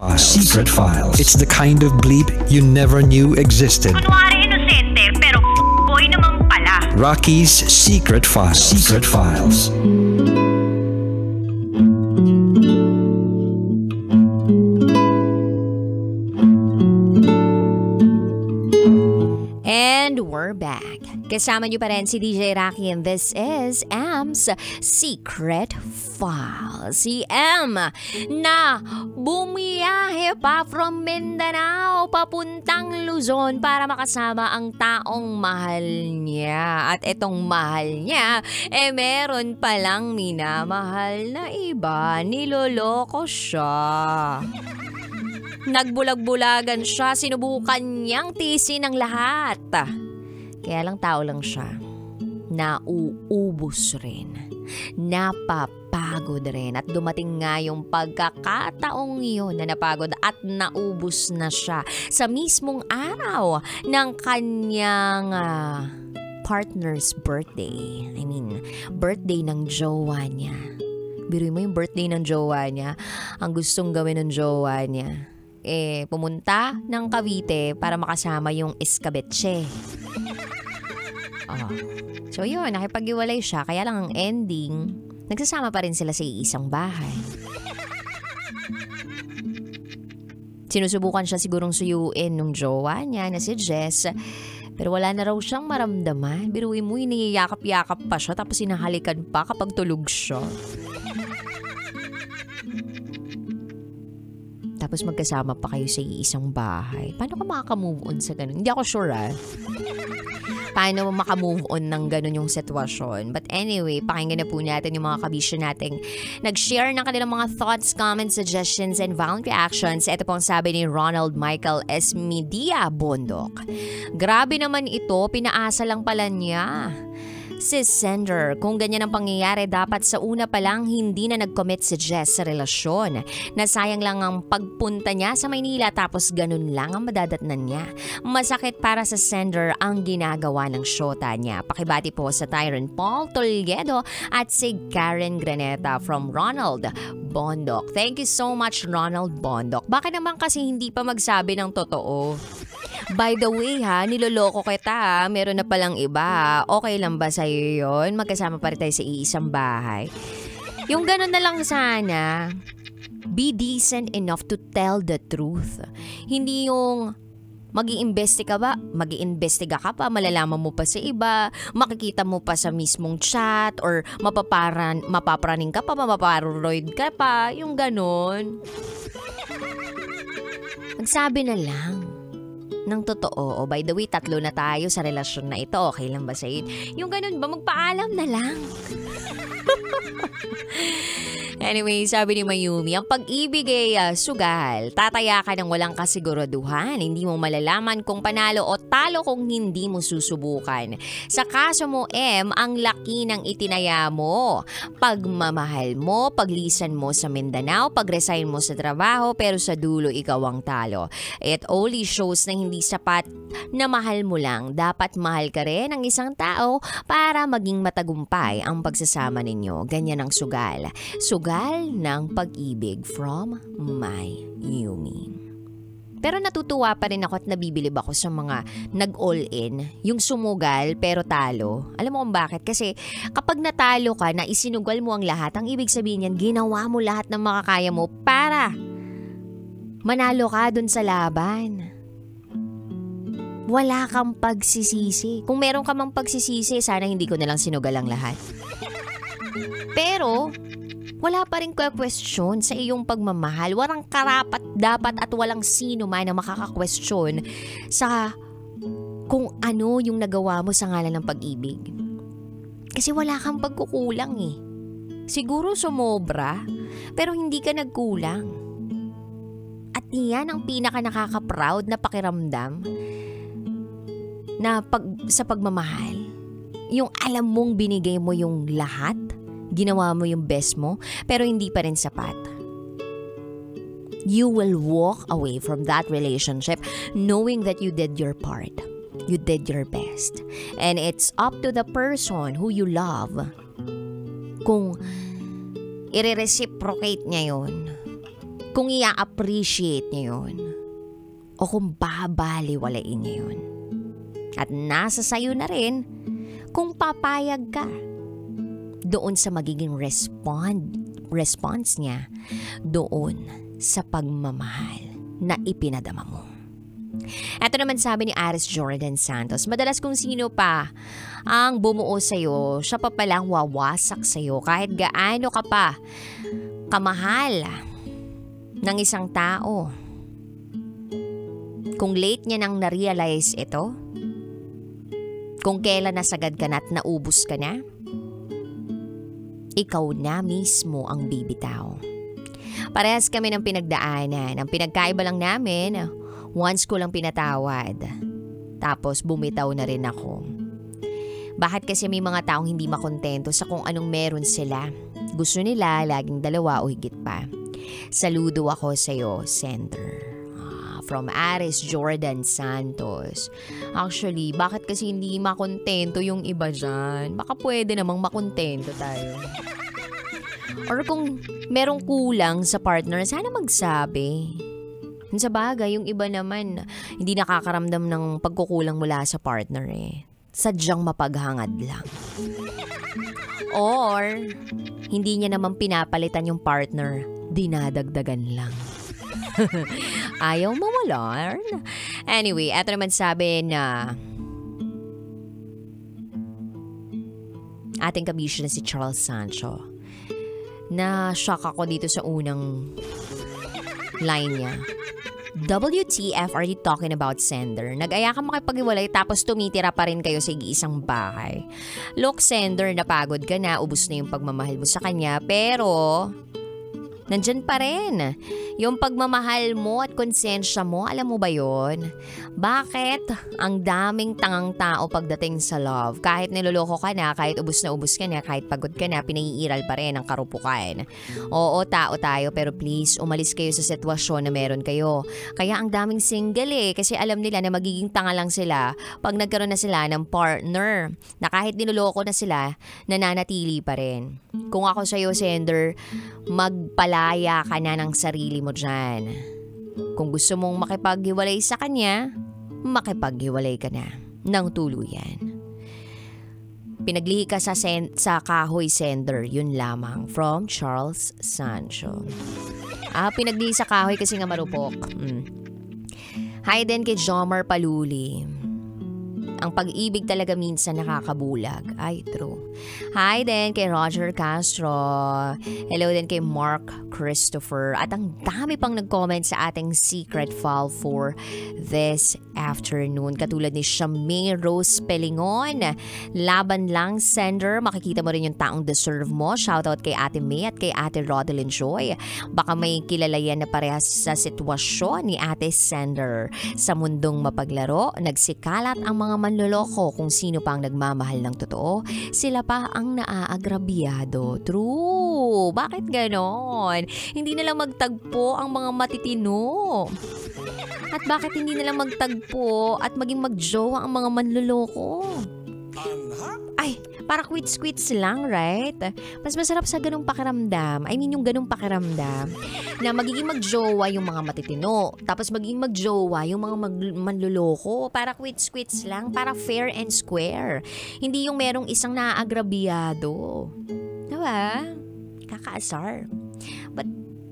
Secret Files. It's the kind of bleep you never knew existed. Kunwari inosente, pero boy naman pala. Rocky's Secret Files. Secret Files. And we're back. Kasama niyo pa rin si DJ Rocky and this is M's Secret Files. Si M na bumiyahe pa from Mindanao papuntang Luzon para makasama ang taong mahal niya. At itong mahal niya, meron palang minamahal na iba. Niloloko siya. Nagbulag-bulagan siya, sinubukan niyang tiisin ang lahat. Kaya lang tao lang siya. Nauubos rin. Napapagod rin. At dumating nga yung pagkakataong yun na napagod at naubos na siya sa mismong araw ng kanyang partner's birthday. I mean, birthday ng jowa niya. Biruin mo yung birthday ng jowa niya. Ang gustong gawin ng jowa niya, pumunta ng Cavite para makasama yung escabeche. So yun, nakipag-iwalay siya. Kaya lang ang ending, nagsasama pa rin sila sa iisang bahay. Sinusubukan siya sigurong suyuin nung jowa niya na si Jess. Pero wala na raw siyang maramdaman. Biruin mo, iniyakap-yakap pa siya tapos sinahalikan pa kapag tulog siya. Tapos magkasama pa kayo sa iisang bahay. Paano ka maka-move on sa ganun? Hindi ako sure paano maka-move on ng ganun yung sitwasyon. But anyway, pakinggan na po natin yung mga kabisyo nating nag-share ng kanilang mga thoughts, comments, suggestions, and violent reactions. Ito po ang sabi ni Ronald Michael Esmidia Bondok. Grabe naman ito, pinaasa lang pala niya. Sis sender, kung ganyan ang pangyayari, dapat sa una pa lang hindi na nag-commit si Jess sa relasyon. Nasayang lang ang pagpunta niya sa Maynila tapos ganun lang ang madadatnan niya. Masakit para sa sender ang ginagawa ng syota niya. Pakibati po sa Tyron Paul Toledo at si Karen Graneta from Ronald Bondok. Thank you so much, Ronald Bondok. Bakit naman kasi hindi pa magsabi ng totoo? By the way niloloko kita meron na palang iba. Okay lang ba sa'yo yun? Magkasama pa rin tayo sa iisang bahay. Yung ganun na lang sana. Be decent enough to tell the truth. Hindi yung mag-iimbestiga ka pa, malalaman mo pa sa iba, makikita mo pa sa mismong chat, or mapapraning ka pa, mapaparoid ka pa, yung ganun. Magsabi na lang ng totoo. By the way, 3 na tayo sa relasyon na ito. Okay lang ba sa'yo? Yung ganun ba? Magpaalam na lang. Anyway, sabi ni Mayumi, ang pag-ibig ay sugal. Tataya ka ng walang kasiguraduhan. Hindi mo malalaman kung panalo o talo kung hindi mo susubukan. Sa kaso mo, M, ang laki ng itinaya mo. Pagmamahal mo, paglisan mo sa Mindanao, pag-resign mo sa trabaho, pero sa dulo ikaw ang talo. It only shows na hindi sapat na mahal mo lang. Dapat mahal ka rin ng isang tao para maging matagumpay ang pagsasama ninyo. Ganyan ang sugal. Sugal ng pag-ibig from Mayumi. Pero natutuwa pa rin ako at nabibilib ako sa mga nag-all-in, yung sumugal pero talo. Alam mo kung bakit? Kasi kapag natalo ka na isinugal mo ang lahat, ang ibig sabihin yan, ginawa mo lahat ng makakaya mo para manalo ka dun sa laban. Wala kang pagsisisi. Kung meron ka mang pagsisisi, sana hindi ko nalang sinugal ang lahat. Pero wala pa rin question sa iyong pagmamahal. Walang karapat, dapat at walang sino man na makaka-question sa kung ano yung nagawa mo sa ngalan ng pag-ibig. Kasi wala kang pagkukulang Siguro sumobra, pero hindi ka nagkulang. At iyan ang pinaka nakaka-proud na pakiramdam na sa pagmamahal. Yung alam mong binigay mo yung lahat, ginawa mo yung best mo, pero hindi pa rin sapat. You will walk away from that relationship knowing that you did your part. You did your best. And it's up to the person who you love kung i-reciprocate niya yun kung i-appreciate niya yun o kung babaliwalain niya yun. At nasa sayo na rin kung papayag ka doon sa magiging response niya doon sa pagmamahal na ipinadama mo. Ito naman sabi ni Aris Jordan Santos, madalas kung sino pa ang bumuo sa'yo, siya pa palang wawasak sa'yo kahit gaano ka pa kamahal ng isang tao. Kung late niya nang na-realize ito, kung kailan nasagad ka na at naubos ka na, ikaw na mismo ang bibitaw. Parehas kami ng pinagdaanan. Ang pinagkaiba lang namin, once ko lang pinatawad. Tapos bumitaw na rin ako. Bakit kasi may mga taong hindi makontento sa kung anong meron sila? Gusto nila laging dalawa o higit pa. Saludo ako sa'yo, Sender. From Aris Jordan Santos. Actually, bakit kasi hindi makontento yung iba dyan? Baka pwede namang makontento tayo. Or kung merong kulang sa partner, sana magsabi. Sa bagay, yung iba naman, hindi nakakaramdam ng pagkukulang mula sa partner eh. Sadyang mapaghangad lang. Or, hindi niya naman pinapalitan yung partner, dinadagdagan lang. Ayaw mo learn? Anyway, eto naman sabi na ating kabisyo na si Charles Sancho. Na-shock ako dito sa unang line niya. WTF are you talking about, Sender? Nag-aya ka makipag-iwalay tapos tumitira pa rin kayo sa isang bahay. Look, Sender, napagod ka na, ubos na yung pagmamahal mo sa kanya, pero nandyan pa rin yung pagmamahal mo at konsensya mo. Alam mo ba yon? Bakit ang daming tangang tao pagdating sa love? Kahit niloloko ka na, kahit ubos na ubos ka na, kahit pagod ka na, pinaiiral pa rin ang karupukan. Oo, tao tayo, pero please, umalis kayo sa sitwasyon na meron kayo. Kaya ang daming single eh, kasi alam nila na magiging tanga lang sila pag nagkaroon na sila ng partner. Na kahit niloloko na sila, nananatili pa rin. Kung ako sa'yo, Sender, magpalaya ka na ng sarili mo dyan. Kung gusto mong makipaghiwalay sa kanya, makipaghiwalay ka na ng tuluyan. Pinaglihi ka sa kahoy, Sender, yun lamang. From Charles Sancho. Pinaglihi sa kahoy kasi nga marupok. Hi din kay Jomar Paluli. Ang pag-ibig talaga minsan nakakabulag. Ay, true. Hi din kay Roger Castro. Hello din kay Mark Christopher. At ang dami pang nag-comment sa ating secret file for this afternoon. Katulad ni Shamay Rose Pelingon. Laban lang, Sender. Makikita mo rin yung taong deserve mo. Shoutout kay Ate May at kay Ate Rodelyn Joy. Baka may kilala yan na parehas sa sitwasyon ni Ate Sender. Sa mundong mapaglaro, nagsikalat ang mga manloloko kung sino pa ang nagmamahal ng totoo. Sila pa ang naaagrabyado. True. Bakit ganon? Hindi na lang magtagpo ang mga matitino. At bakit hindi na lang magtagpo at maging magjowa ang mga manloloko? Ay, para quits-quits lang, right? Mas masarap sa ganung pakiramdam. I mean, yung ganung pakiramdam na magiging magjowa yung mga matitino. Tapos magiging magjowa yung mga manloloko. Para quits-quits lang. Para fair and square. Hindi yung merong isang naaagrabyado. Diba? Kakaasar. But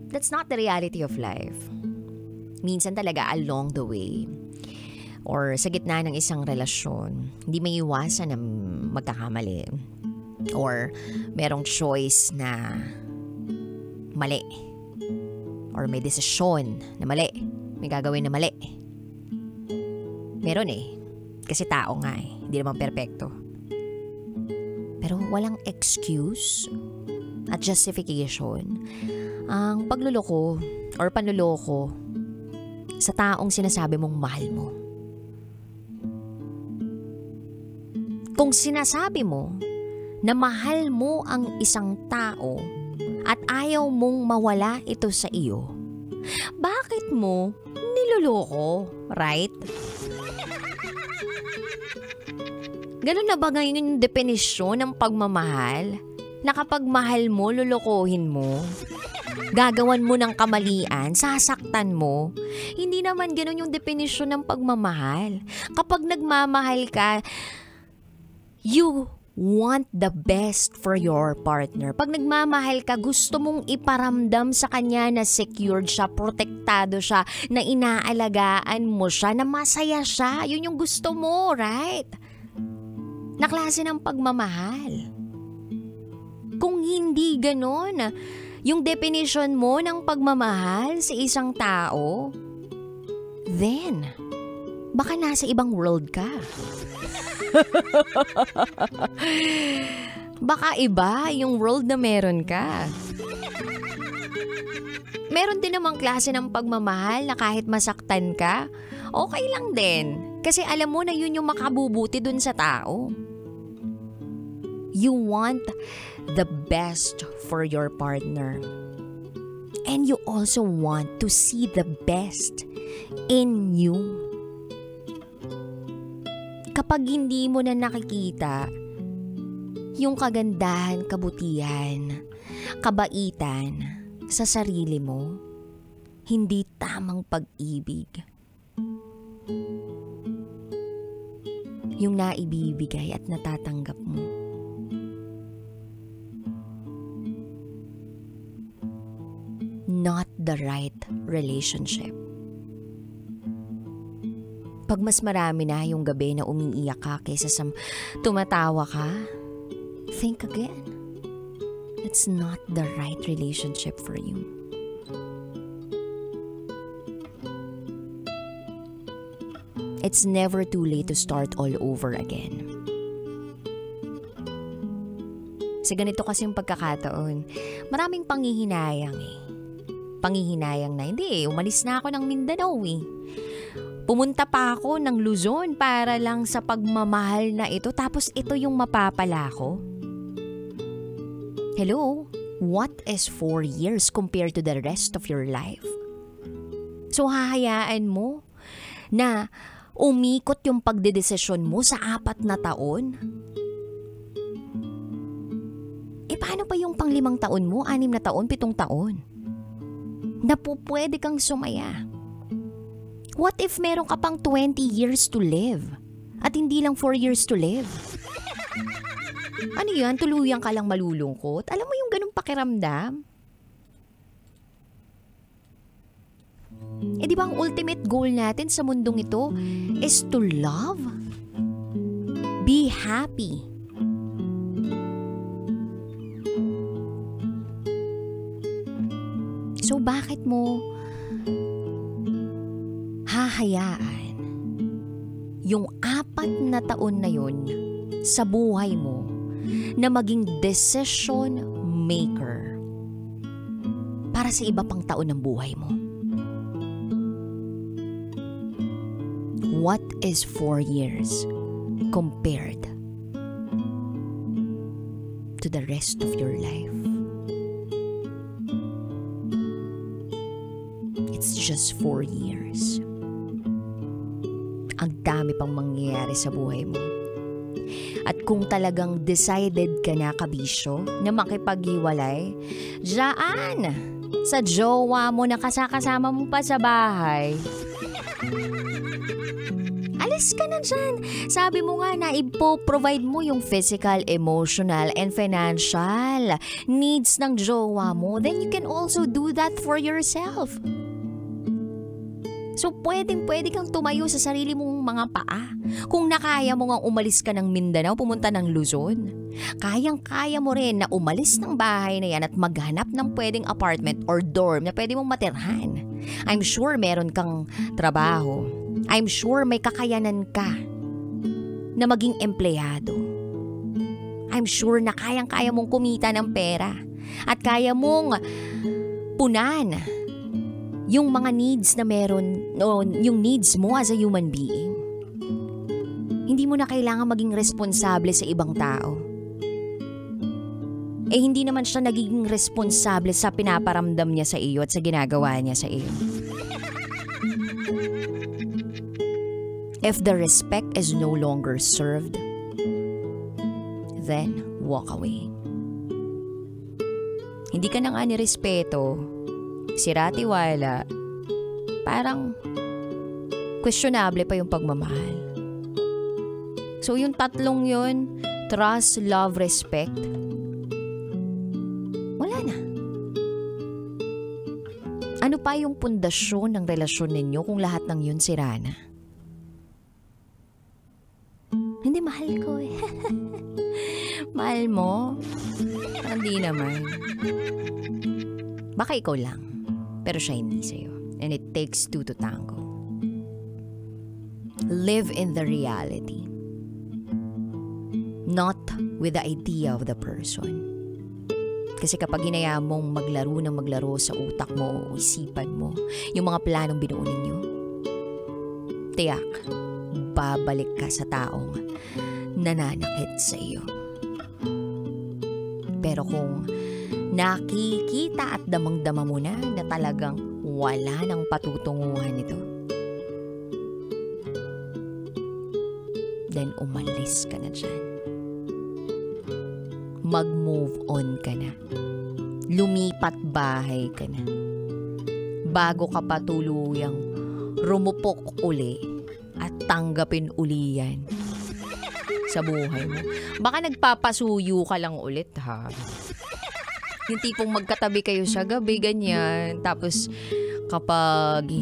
that's not the reality of life. Minsan talaga along the way or sa gitna ng isang relasyon, hindi may iwasan na magkakamali or merong choice na mali or may desisyon na mali, may gagawin na mali. Meron eh, kasi tao nga eh, hindi naman perpekto. Pero walang excuse at justification ang pagluloko or panluloko sa taong sinasabi mong mahal mo. Kung sinasabi mo na mahal mo ang isang tao at ayaw mong mawala ito sa iyo, bakit mo niloloko, right? Ganun na ba ngayon yung definisyon ng pagmamahal? Na kapag mahal mo, lolokohin mo? Gagawan mo ng kamalian, sasaktan mo. Hindi naman ganun yung definisyon ng pagmamahal. Kapag nagmamahal ka, you want the best for your partner. Pag nagmamahal ka, gusto mong iparamdam sa kanya na secured siya, protektado siya, na inaalagaan mo siya, na masaya siya. Yun yung gusto mo, right? Na klase ng pagmamahal. Kung hindi ganon, yung definition mo ng pagmamahal sa isang tao, then, baka nasa ibang world ka. Baka iba yung world na meron ka. Meron din namang klase ng pagmamahal na kahit masaktan ka, okay lang din. Kasi alam mo na yun yung makabubuti dun sa tao. You want the best for your partner. And you also want to see the best in you. Kapag hindi mo na nakikita yung kagandahan, kabutihan, kabaitan sa sarili mo, hindi tamang pag-ibig. Yung naibibigay at natatanggap mo. Not the right relationship. Pag mas marami na yung gabi na umiiyak ka kaysa sa tumatawa ka, think again. It's not the right relationship for you. It's never too late to start all over again. Sa ganito kasi yung pagkakataon, maraming panghihinayang Panghihinayang na, hindi umalis na ako ng Mindanao Pumunta pa ako ng Luzon para lang sa pagmamahal na ito, tapos ito yung mapapala ko. Hello? What is 4 years compared to the rest of your life? So hahayaan mo na umikot yung pagdedesisyon mo sa 4 na taon? Paano pa yung pang 5 taon mo, 6 na taon, 7 taon? Na po pwede kang sumaya. What if meron ka pang 20 years to live at hindi lang 4 years to live? Ano yan? Tuluyan ka lang malulungkot? Alam mo yung ganung pakiramdam? Di ba ang ultimate goal natin sa mundong ito is to love? Be happy. So bakit mo hahayaan yung 4 na taon na yun sa buhay mo na maging decision maker para sa iba pang taon ng buhay mo? What is 4 years compared to the rest of your life? It's just 4 years. Ang dami pang mangyayari sa buhay mo. At kung talagang decided ka na, kabisyo, na makipaghiwalay, dyan, sa jowa mo na kasakasama mo pa sa bahay, alis ka na dyan. Sabi mo nga na ipo-provide mo yung physical, emotional, and financial needs ng jowa mo. Then you can also do that for yourself. So, pwedeng-pwede kang tumayo sa sarili mong mga paa. Kung nakaya mo nga umalis ka ng Mindanao, pumunta ng Luzon, kayang-kaya mo rin na umalis ng bahay na yan at maghanap ng pwedeng apartment or dorm na pwede mong matirhan. I'm sure meron kang trabaho. I'm sure may kakayanan ka na maging empleyado. I'm sure na kayang-kaya mong kumita ng pera at kaya mong punan yung mga needs na meron, o yung needs mo as a human being. Hindi mo na kailangan maging responsable sa ibang tao. Hindi naman siya nagiging responsable sa pinaparamdam niya sa iyo at sa ginagawa niya sa iyo. If the respect is no longer served, then walk away. Hindi ka na nga nirespeto. Sira-tiwala. Parang questionable pa yung pagmamahal. So yung tatlong yun, trust, love, respect, wala na. Ano pa yung pundasyon ng relasyon ninyo kung lahat ng yun sira na? Hindi, mahal ko eh. Mahal mo? Hindi naman. Baka ikaw lang, pero siya hindi sa'yo. And it takes two to tango. Live in the reality. Not with the idea of the person. Kasi kapag hinayaan mong maglaro sa utak mo o isipan mo, yung mga planong binuo ninyo, tiyak, babalik ka sa taong nananakit sa iyo. Pero kung nakikita at damang-dama mo na talagang wala nang patutunguhan ito, then umalis ka na dyan. Mag-move on ka na. Lumipat bahay ka na. Bago ka pa tuluyang rumupok uli at tanggapin uli yan sa buhay mo. Baka nagpapasuyo ka lang ulit, ha? Yung tipong magkatabi kayo sa gabi, ganyan. Tapos kapag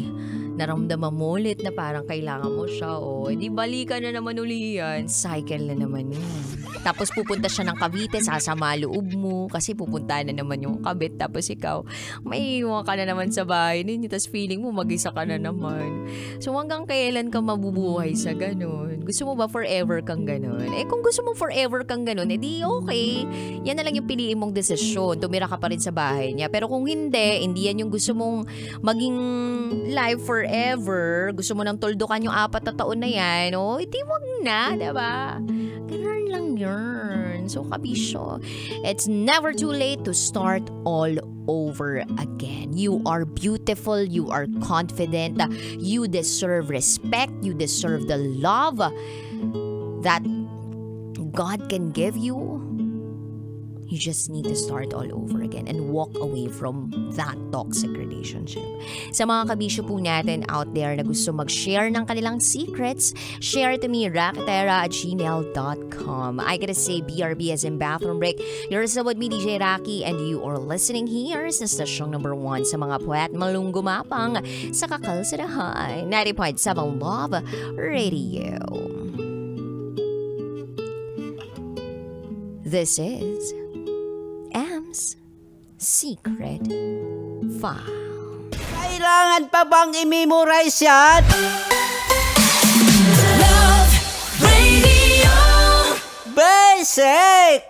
naramdaman mo ulit na parang kailangan mo siya, di balikan na naman uli yan. Cycle na naman yan. Tapos pupunta siya ng Cavite, sasama loob mo kasi pupunta na naman yung kabit. Tapos ikaw, may iwan ka na naman sa bahay ninyo. Tapos feeling mo mag-isa ka na naman. So hanggang kailan ka mabubuhay sa ganun? Gusto mo ba forever kang ganun? Kung gusto mo forever kang ganun, di okay. Yan na lang yung piliin mong desisyon. Tumira ka pa rin sa bahay niya. Pero kung hindi yan yung gusto mong maging life forever, gusto mo nang tuldukan yung 4 na taon na yan, di wag na, diba? Ganun lang yun. So, kabisyo, it's never too late to start all over again. You are beautiful, you are confident, you deserve respect, you deserve the love that God can give you. You just need to start all over again and walk away from that toxic relationship. Sa mga kabisyo po natin out there na gusto mag-share ng kanilang secrets, share to me, rakitera@gmail.com. I gotta say, BRB as in bathroom break. You're still with me, DJ Raki, and you are listening here sa stasyong number 1 sa mga puwet malunggumapang sa Kakalsadahan, 90.7 Love Radio. This is Am's Secret File. Kailangan pa bang i-memorize yan? Love Radio Basic!